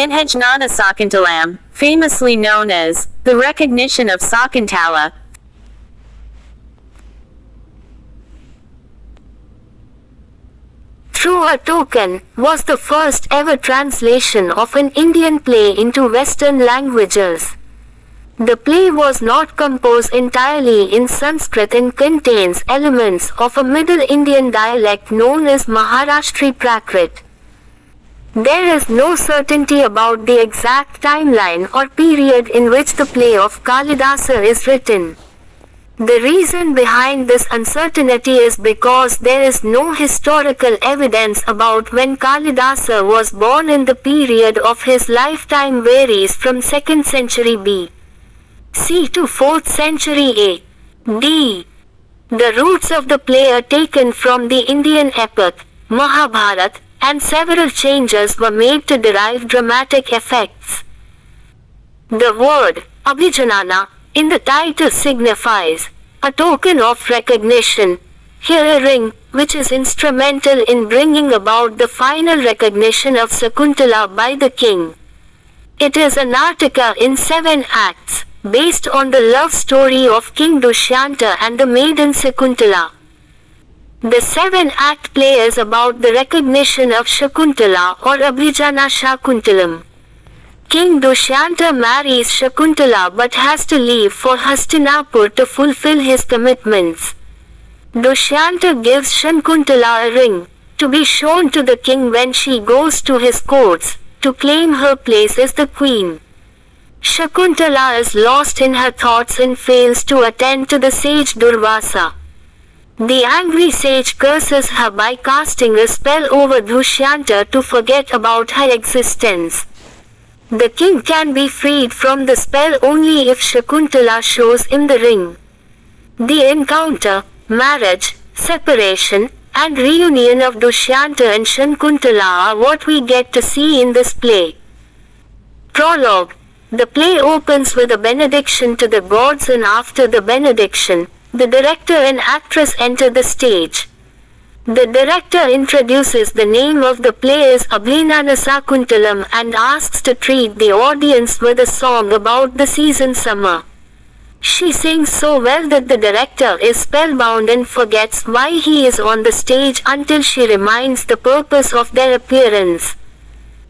Abhijnana Sakuntalam, famously known as the recognition of Sakuntala, Through a Token, was the first ever translation of an Indian play into Western languages. The play was not composed entirely in Sanskrit and contains elements of a Middle Indian dialect known as Maharashtri Prakrit. There is no certainty about the exact timeline or period in which the play of Kalidasa is written. The reason behind this uncertainty is because there is no historical evidence about when Kalidasa was born, and the period of his lifetime varies from 2nd century B.C. to 4th century A.D. The roots of the play are taken from the Indian epic, Mahabharata, and several changes were made to derive dramatic effects. The word, Abhijnana, in the title signifies a token of recognition, here a ring, which is instrumental in bringing about the final recognition of Sakuntala by the king. It is a Nartika in 7 acts, based on the love story of King Dushyanta and the maiden Sakuntala. The 7-act play is about the recognition of Shakuntala or Abhijnana Sakuntalam. King Dushyanta marries Shakuntala but has to leave for Hastinapur to fulfill his commitments. Dushyanta gives Shakuntala a ring, to be shown to the king when she goes to his courts, to claim her place as the queen. Shakuntala is lost in her thoughts and fails to attend to the sage Durvasa. The angry sage curses her by casting a spell over Dushyanta to forget about her existence. The king can be freed from the spell only if Shakuntala shows him the ring. The encounter, marriage, separation, and reunion of Dushyanta and Shakuntala are what we get to see in this play. Prologue. The play opens with a benediction to the gods, and after the benediction, the director and actress enter the stage. The director introduces the name of the play as Abhijnana Sakuntalam and asks to treat the audience with a song about the season summer. She sings so well that the director is spellbound and forgets why he is on the stage until she reminds the purpose of their appearance.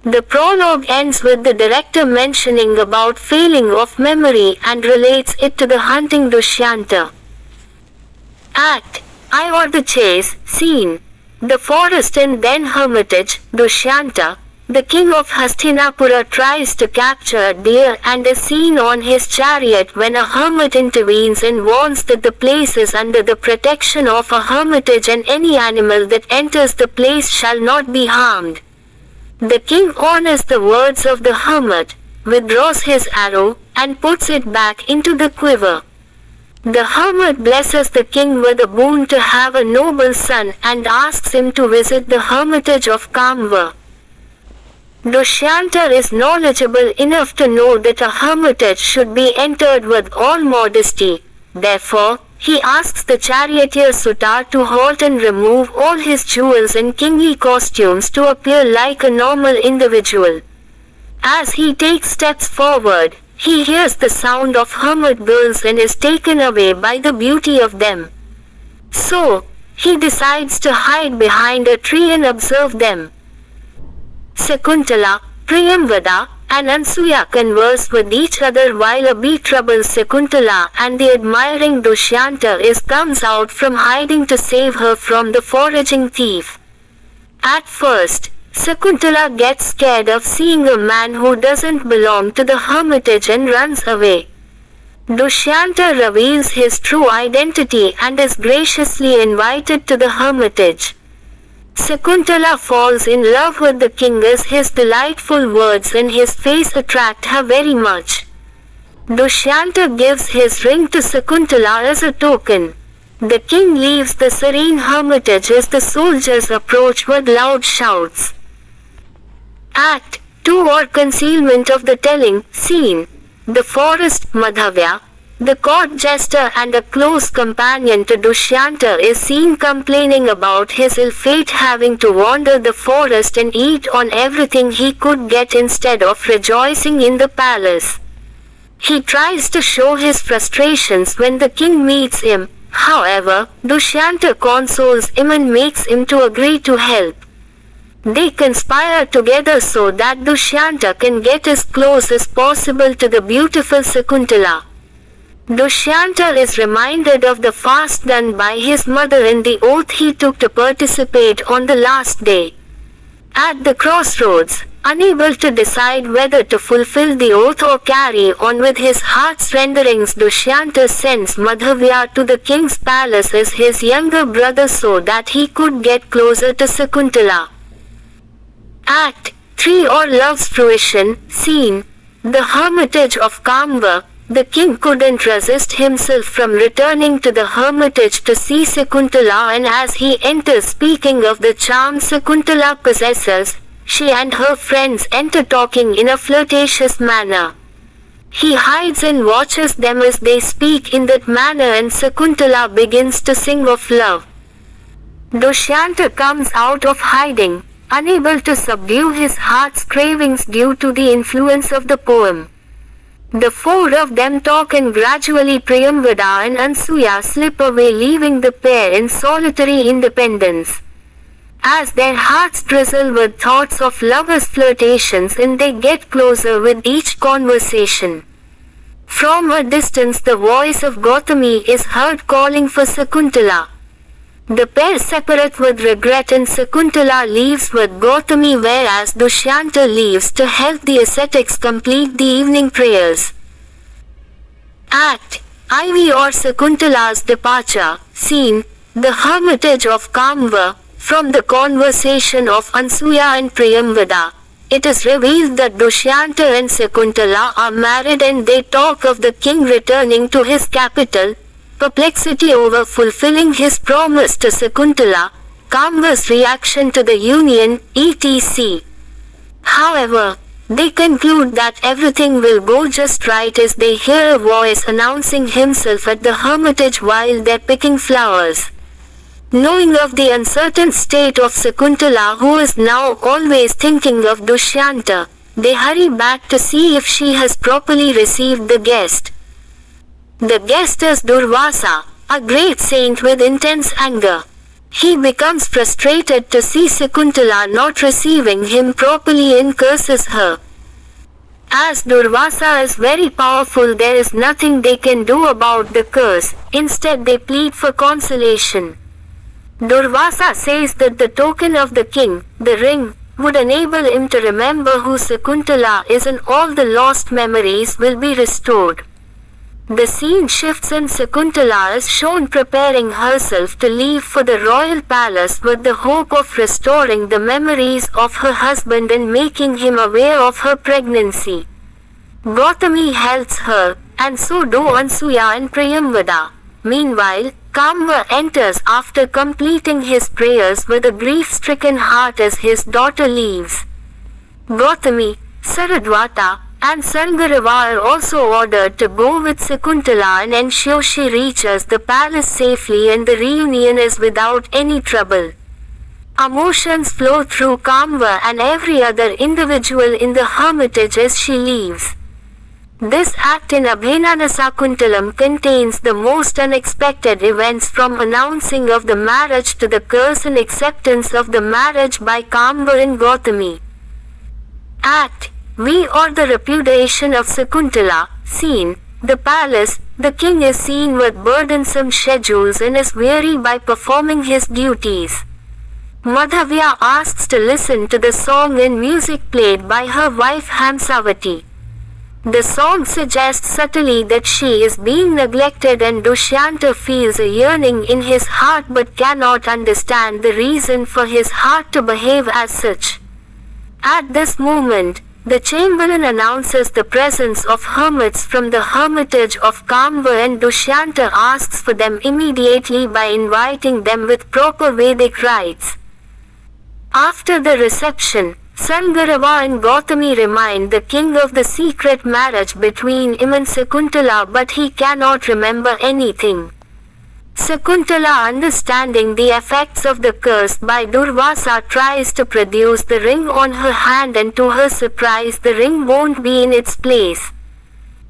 The prologue ends with the director mentioning about failing of memory and relates it to the hunting Dushyanta. Act I or the chase, scene. The forest and then hermitage, Dushyanta, the king of Hastinapura, tries to capture a deer and is seen on his chariot when a hermit intervenes and warns that the place is under the protection of a hermitage and any animal that enters the place shall not be harmed. The king honors the words of the hermit, withdraws his arrow, and puts it back into the quiver. The hermit blesses the king with a boon to have a noble son and asks him to visit the hermitage of Kamva. Dushyanta is knowledgeable enough to know that a hermitage should be entered with all modesty. Therefore, he asks the charioteer Sutar to halt and remove all his jewels and kingly costumes to appear like a normal individual. As he takes steps forward, he hears the sound of hermit bells and is taken away by the beauty of them. So, he decides to hide behind a tree and observe them. Sakuntala, Priyamvada, and Ansuya converse with each other while a bee-troubled Sakuntala and the admiring Dushyanta comes out from hiding to save her from the foraging thief. At first, Sakuntala gets scared of seeing a man who doesn't belong to the hermitage and runs away. Dushyanta reveals his true identity and is graciously invited to the hermitage. Sakuntala falls in love with the king as his delightful words and his face attract her very much. Dushyanta gives his ring to Sakuntala as a token. The king leaves the serene hermitage as the soldiers approach with loud shouts. Act 2 or concealment of the telling, scene. The forest, Madhavya. The court jester and a close companion to Dushyanta is seen complaining about his ill fate, having to wander the forest and eat on everything he could get instead of rejoicing in the palace. He tries to show his frustrations when the king meets him. However, Dushyanta consoles him and makes him to agree to help. They conspire together so that Dushyanta can get as close as possible to the beautiful Sakuntala. Dushyanta is reminded of the fast done by his mother and the oath he took to participate on the last day. At the crossroads, unable to decide whether to fulfill the oath or carry on with his heart's renderings, Dushyanta sends Madhavya to the king's palace as his younger brother so that he could get closer to Sakuntala. Act 3 or Love's Fruition, Scene. The hermitage of Kamba. The king couldn't resist himself from returning to the hermitage to see Sakuntala, and as he enters, speaking of the charm Sakuntala possesses, she and her friends enter talking in a flirtatious manner. He hides and watches them as they speak in that manner, and Sakuntala begins to sing of love. Dushyanta comes out of hiding, unable to subdue his heart's cravings due to the influence of the poem. The four of them talk, and gradually Priyamvada and Ansuya slip away, leaving the pair in solitary independence. As their hearts drizzle with thoughts of lovers' flirtations and they get closer with each conversation. From a distance the voice of Gautami is heard calling for Sakuntala. The pair separate with regret and Sakuntala leaves with Gautami, whereas Dushyanta leaves to help the ascetics complete the evening prayers. Act IV or Sakuntala's Departure, Scene. The hermitage of Kamba. From the conversation of Ansuya and Priyamvada, it is revealed that Dushyanta and Sakuntala are married, and they talk of the king returning to his capital, perplexity over fulfilling his promise to Sakuntala, Kamba's reaction to the union, etc. However, they conclude that everything will go just right as they hear a voice announcing himself at the hermitage while they're picking flowers. Knowing of the uncertain state of Sakuntala, who is now always thinking of Dushyanta, they hurry back to see if she has properly received the guest. The guest is Durvasa, a great saint with intense anger. He becomes frustrated to see Sakuntala not receiving him properly and curses her. As Durvasa is very powerful, there is nothing they can do about the curse. Instead, they plead for consolation. Durvasa says that the token of the king, the ring, would enable him to remember who Sakuntala is, and all the lost memories will be restored. The scene shifts and Sakuntala is shown preparing herself to leave for the royal palace with the hope of restoring the memories of her husband and making him aware of her pregnancy. Gautami helps her, and so do Ansuya and Priyamvada. Meanwhile, Kamba enters after completing his prayers with a grief-stricken heart as his daughter leaves. Gautami, Saradvata, and Sargarava are also ordered to go with Sakuntala and ensure she reaches the palace safely, and the reunion is without any trouble. Emotions flow through Kamba and every other individual in the hermitage as she leaves. This act in Abhijnana Sakuntalam contains the most unexpected events, from announcing of the marriage to the curse and acceptance of the marriage by Kamba and Gautami. Act V or the repudiation of Sakuntala, Scene. The palace. The king is seen with burdensome schedules and is weary by performing his duties. Madhavya asks to listen to the song and music played by her wife Hamsavati. The song suggests subtly that she is being neglected, and Dushyanta feels a yearning in his heart but cannot understand the reason for his heart to behave as such. At this moment, the chamberlain announces the presence of hermits from the hermitage of Kamba, and Dushyanta asks for them immediately by inviting them with proper Vedic rites. After the reception, Sangarava and Gautami remind the king of the secret marriage between him and Sakuntala, but he cannot remember anything. Sakuntala, understanding the effects of the curse by Durvasa, tries to produce the ring on her hand, and to her surprise the ring won't be in its place.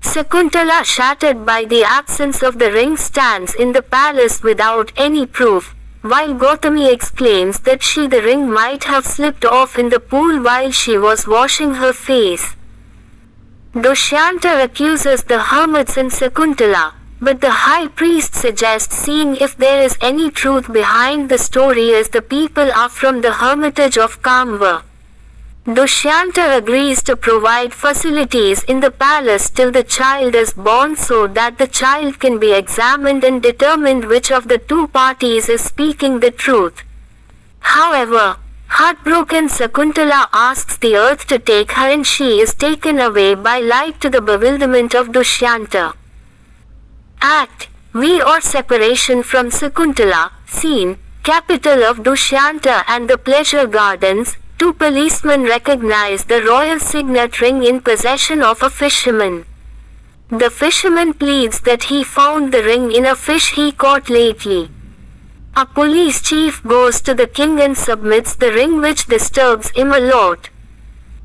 Sakuntala, shattered by the absence of the ring, stands in the palace without any proof, while Gautami exclaims that the ring might have slipped off in the pool while she was washing her face. Dushyanta accuses the hermits and Sakuntala, but the high priest suggests seeing if there is any truth behind the story, as the people are from the hermitage of Kamva. Dushyanta agrees to provide facilities in the palace till the child is born, so that the child can be examined and determined which of the two parties is speaking the truth. However, heartbroken Sakuntala asks the earth to take her, and she is taken away by light, to the bewilderment of Dushyanta. Act V, or separation from Sakuntala. Scene: capital of Dushyanta and the pleasure gardens. Two policemen recognize the royal signet ring in possession of a fisherman. The fisherman pleads that he found the ring in a fish he caught lately. A police chief goes to the king and submits the ring, which disturbs him a lot.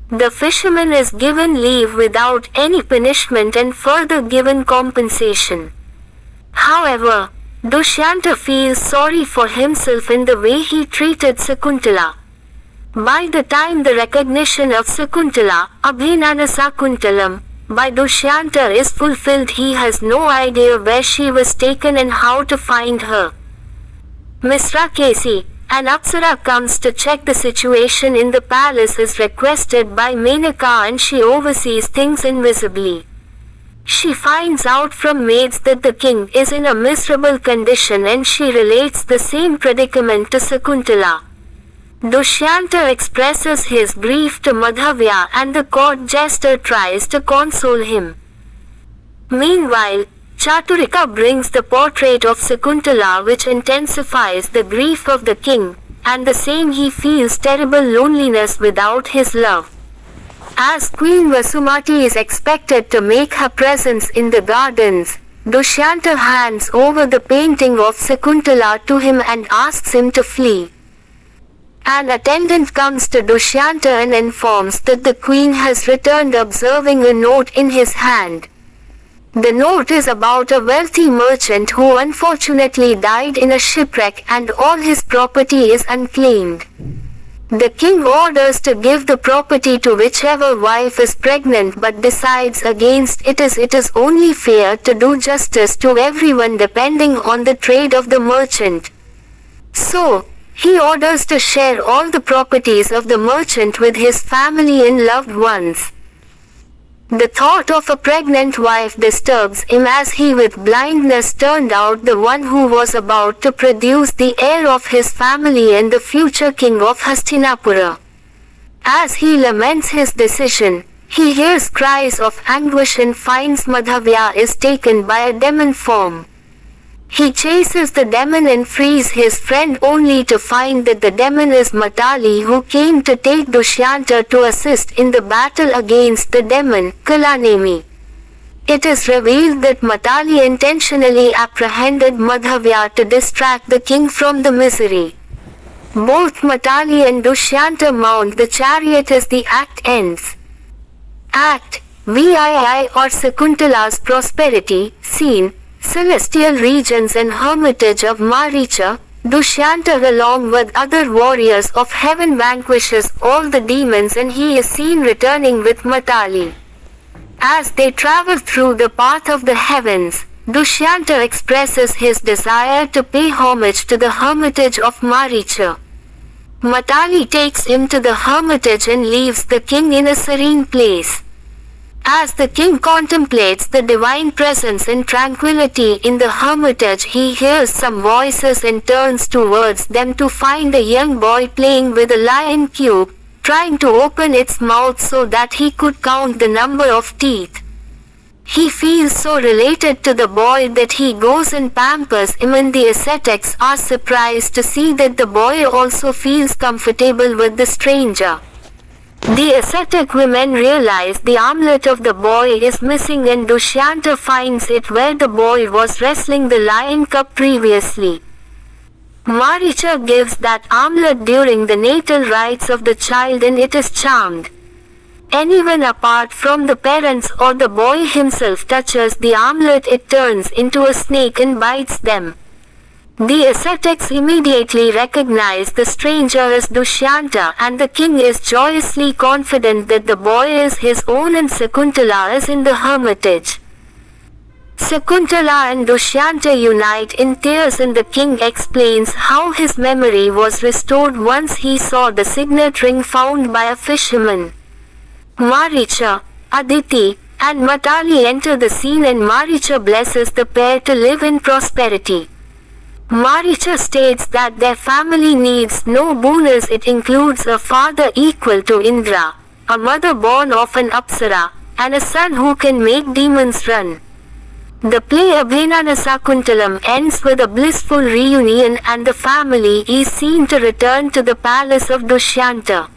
The fisherman is given leave without any punishment and further given compensation. However, Dushyanta feels sorry for himself in the way he treated Sakuntala. By the time the recognition of Sakuntala, Abhijnana Sakuntalam, by Dushyanta is fulfilled, he has no idea where she was taken and how to find her. Misra Kesi, an Apsara, comes to check the situation in the palace, is requested by Menaka, and she oversees things invisibly. She finds out from maids that the king is in a miserable condition, and she relates the same predicament to Sakuntala. Dushyanta expresses his grief to Madhavya, and the court jester tries to console him. Meanwhile, Chaturika brings the portrait of Sakuntala, which intensifies the grief of the king, and the same he feels terrible loneliness without his love. As Queen Vasumati is expected to make her presence in the gardens, Dushyanta hands over the painting of Sakuntala to him and asks him to flee. An attendant comes to Dushyanta and informs that the queen has returned, observing a note in his hand. The note is about a wealthy merchant who unfortunately died in a shipwreck, and all his property is unclaimed. The king orders to give the property to whichever wife is pregnant, but decides against it, as it is only fair to do justice to everyone depending on the trade of the merchant. So, he orders to share all the properties of the merchant with his family and loved ones. The thought of a pregnant wife disturbs him, as he with blindness turned out the one who was about to produce the heir of his family and the future king of Hastinapura. As he laments his decision, he hears cries of anguish and finds Madhavya is taken by a demon form. He chases the demon and frees his friend, only to find that the demon is Matali, who came to take Dushyanta to assist in the battle against the demon, Kalanemi. It is revealed that Matali intentionally apprehended Madhavya to distract the king from the misery. Both Matali and Dushyanta mount the chariot as the act ends. Act VII, or Sakuntala's prosperity. Scene: celestial regions and hermitage of Maricha. Dushyanta along with other warriors of heaven vanquishes all the demons, and he is seen returning with Matali. As they travel through the path of the heavens, Dushyanta expresses his desire to pay homage to the hermitage of Maricha. Matali takes him to the hermitage and leaves the king in a serene place. As the king contemplates the divine presence and tranquility in the hermitage, he hears some voices and turns towards them to find a young boy playing with a lion cube, trying to open its mouth so that he could count the number of teeth. He feels so related to the boy that he goes and pampers him, and the ascetics are surprised to see that the boy also feels comfortable with the stranger. The ascetic women realize the armlet of the boy is missing and Dushyanta finds it where the boy was wrestling the lion cub previously. Maricha gives that armlet during the natal rites of the child and it is charmed. Anyone apart from the parents or the boy himself touches the armlet, it turns into a snake and bites them. The ascetics immediately recognize the stranger as Dushyanta and the king is joyously confident that the boy is his own and Sakuntala is in the hermitage. Sakuntala and Dushyanta unite in tears and the king explains how his memory was restored once he saw the signet ring found by a fisherman. Maricha, Aditi, and Matali enter the scene and Maricha blesses the pair to live in prosperity. Maricha states that their family needs no boon as it includes a father equal to Indra, a mother born of an Apsara, and a son who can make demons run. The play Abhijnana Sakuntalam ends with a blissful reunion and the family is seen to return to the palace of Dushyanta.